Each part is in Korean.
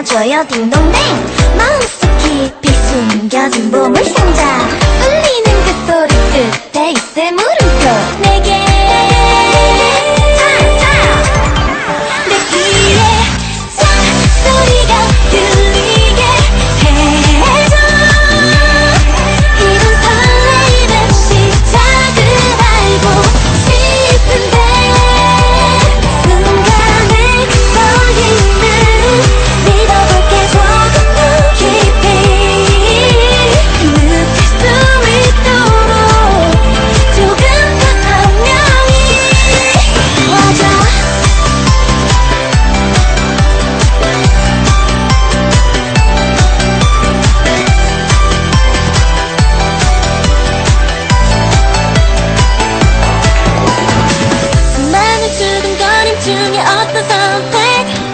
들려줘요 딩동댕. 마음속 깊이 숨겨진 보물상자. 울리는 그 소리 끝에 있을 물음표. 내게 내 귀에 소리가 들리게 해줘. 이런 설레이는 시작을 알고 싶은데 순간의 떨림을 믿어볼게. 조금 더 깊이 느낄 수 있도록 조금 더 선명히 와줘. 수많은 두근거림 중에 어떤 선택.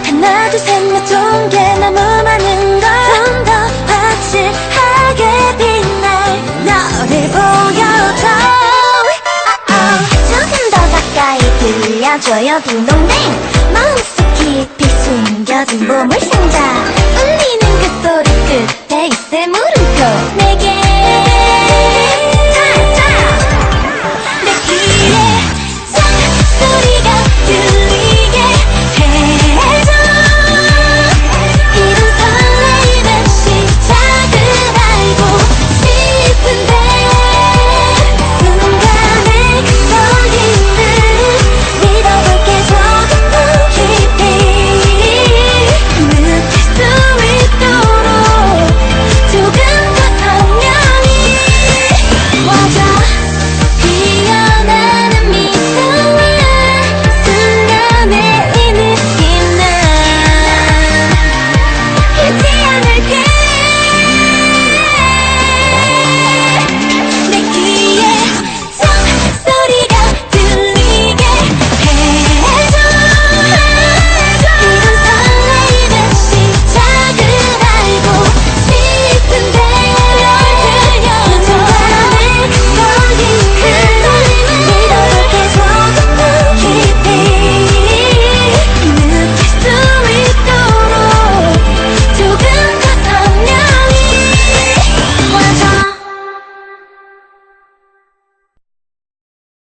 하나 둘 셋 넷 좋은 게 너무 많은 걸. 좀 더 확실하게 빛날 너를 보여줘. 조금 더 가까이 들려줘요 딩동댕. 마음속 깊이 숨겨진 보물상자. 울리는 그 소리 끝에 있을 물음표.